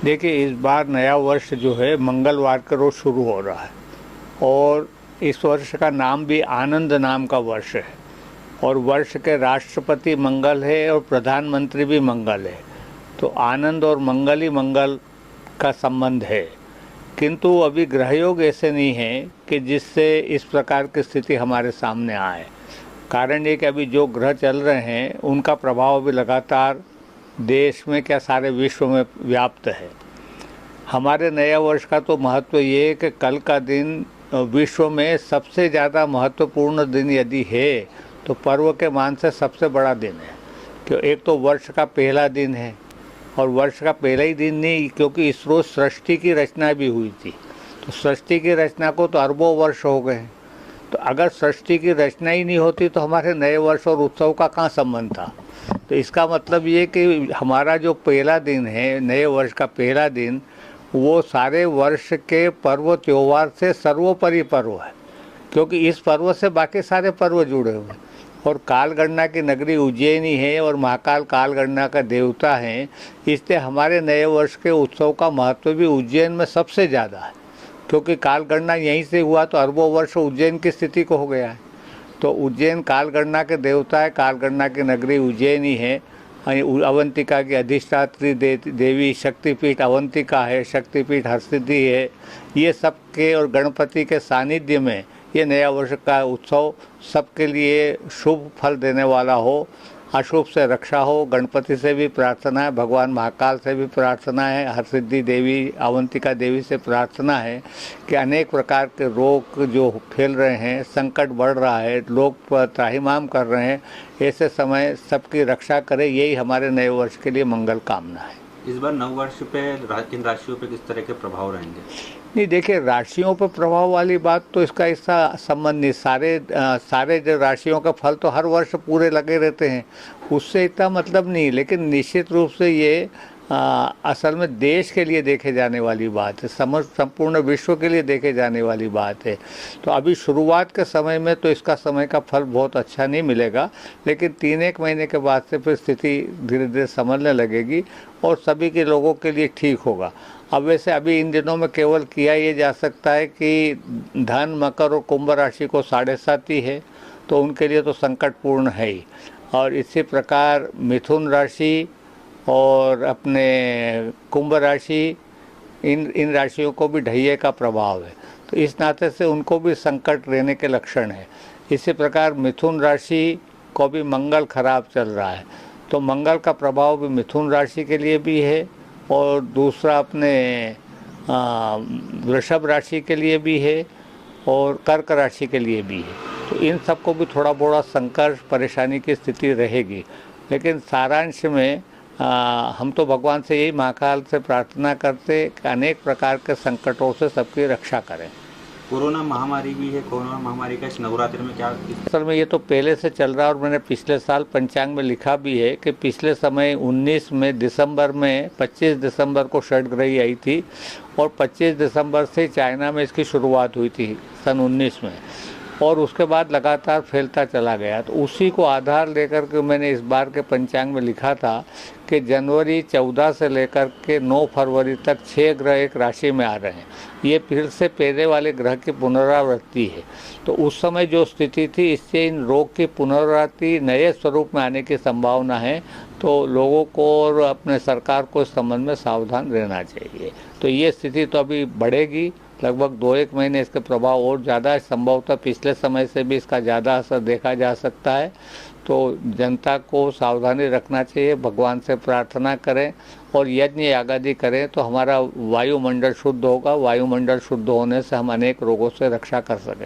देखिए, इस बार नया वर्ष जो है मंगलवार के रोज शुरू हो रहा है और इस वर्ष का नाम भी आनंद नाम का वर्ष है और वर्ष के राष्ट्रपति मंगल है और प्रधानमंत्री भी मंगल है। तो आनंद और मंगल ही मंगल का संबंध है। किंतु अभी ग्रहयोग ऐसे नहीं है कि जिससे इस प्रकार की स्थिति हमारे सामने आए। कारण ये कि अभी जो ग्रह चल रहे हैं उनका प्रभाव भी लगातार देश में क्या सारे विश्व में व्याप्त है। हमारे नया वर्ष का तो महत्व ये है कि कल का दिन विश्व में सबसे ज़्यादा महत्वपूर्ण दिन यदि है तो पर्व के मान से सबसे बड़ा दिन है। क्यों? एक तो वर्ष का पहला दिन है और वर्ष का पहला ही दिन नहीं, क्योंकि इस रोज़ सृष्टि की रचना भी हुई थी। तो सृष्टि की रचना को तो अरबों वर्ष हो गए। तो अगर सृष्टि की रचना ही नहीं होती तो हमारे नए वर्ष और उत्सव का कहाँ संबंध था। तो इसका मतलब ये कि हमारा जो पहला दिन है, नए वर्ष का पहला दिन, वो सारे वर्ष के पर्व त्यौहार से सर्वोपरि पर्व है, क्योंकि इस पर्व से बाकी सारे पर्व जुड़े हुए हैं। और कालगणना की नगरी उज्जैनी है और महाकाल कालगणना का देवता है, इसलिए हमारे नए वर्ष के उत्सव का महत्व भी उज्जैन में सबसे ज़्यादा है, क्योंकि कालगणना यहीं से हुआ तो अरबों वर्ष उज्जैन की स्थिति को हो गया है। तो उज्जैन कालगणना के देवता है, कालगणना की नगरी उज्जैनी है। अवंतिका की अधिष्ठात्री देवी शक्तिपीठ अवंतिका है, शक्तिपीठ हरसिद्धि है। ये सब के और गणपति के सानिध्य में ये नया वर्ष का उत्सव सबके लिए शुभ फल देने वाला हो, अशुभ से रक्षा हो। गणपति से भी प्रार्थना है, भगवान महाकाल से भी प्रार्थना है, हरसिद्धि देवी अवंतिका देवी से प्रार्थना है कि अनेक प्रकार के रोग जो फैल रहे हैं, संकट बढ़ रहा है, लोग त्राहिमाम कर रहे हैं, ऐसे समय सबकी रक्षा करे। यही हमारे नए वर्ष के लिए मंगल कामना है। इस बार नव वर्ष पे किन राशियों पे किस तरह के प्रभाव रहेंगे? नहीं, देखिए, राशियों पर प्रभाव वाली बात तो इसका संबंध नहीं। सारे जो राशियों का फल तो हर वर्ष पूरे लगे रहते हैं, उससे इतना मतलब नहीं। लेकिन निश्चित रूप से ये असल में देश के लिए देखे जाने वाली बात है, संपूर्ण विश्व के लिए देखे जाने वाली बात है। तो अभी शुरुआत के समय में तो इसका समय का फल बहुत अच्छा नहीं मिलेगा, लेकिन 3-1 महीने के बाद से फिर स्थिति धीरे धीरे संभलने लगेगी और सभी के लोगों के लिए ठीक होगा। अब वैसे अभी इन दिनों में केवल किया ये जा सकता है कि धन, मकर और कुंभ राशि को 7.5 ही है, तो उनके लिए तो संकटपूर्ण है ही। और इसी प्रकार मिथुन राशि और अपने कुंभ राशि, इन राशियों को भी ढैये का प्रभाव है, तो इस नाते से उनको भी संकट रहने के लक्षण है। इसी प्रकार मिथुन राशि को भी मंगल खराब चल रहा है, तो मंगल का प्रभाव भी मिथुन राशि के लिए भी है और दूसरा अपने वृषभ राशि के लिए भी है और कर्क राशि के लिए भी है। तो इन सबको भी थोड़ा बड़ा संकट परेशानी की स्थिति रहेगी। लेकिन सारांश में हम तो भगवान से यही महाकाल से प्रार्थना करते कि अनेक प्रकार के संकटों से सबकी रक्षा करें। कोरोना महामारी भी है, कोरोना महामारी का इस नवरात्रि में क्या? असल में ये तो पहले से चल रहा है और मैंने पिछले साल पंचांग में लिखा भी है कि पिछले समय 19 में दिसंबर में 25 दिसंबर को षडग्रही आई थी और 25 दिसंबर से चाइना में इसकी शुरुआत हुई थी सन 19 में, और उसके बाद लगातार फैलता चला गया। तो उसी को आधार लेकर के मैंने इस बार के पंचांग में लिखा था कि जनवरी 14 से लेकर के 9 फरवरी तक 6 ग्रह एक राशि में आ रहे हैं। ये फिर से पहले वाले ग्रह की पुनरावृत्ति है। तो उस समय जो स्थिति थी, इससे इन रोग की पुनरावृत्ति नए स्वरूप में आने की संभावना है। तो लोगों को और अपने सरकार को इस संबंध में सावधान रहना चाहिए। तो ये स्थिति तो अभी बढ़ेगी, लगभग 2-1 महीने इसके प्रभाव और ज़्यादा संभवतः पिछले समय से भी इसका ज़्यादा असर देखा जा सकता है। तो जनता को सावधानी रखना चाहिए, भगवान से प्रार्थना करें और यज्ञ यागादि करें तो हमारा वायुमंडल शुद्ध होगा। वायुमंडल शुद्ध होने से हम अनेक रोगों से रक्षा कर सकें।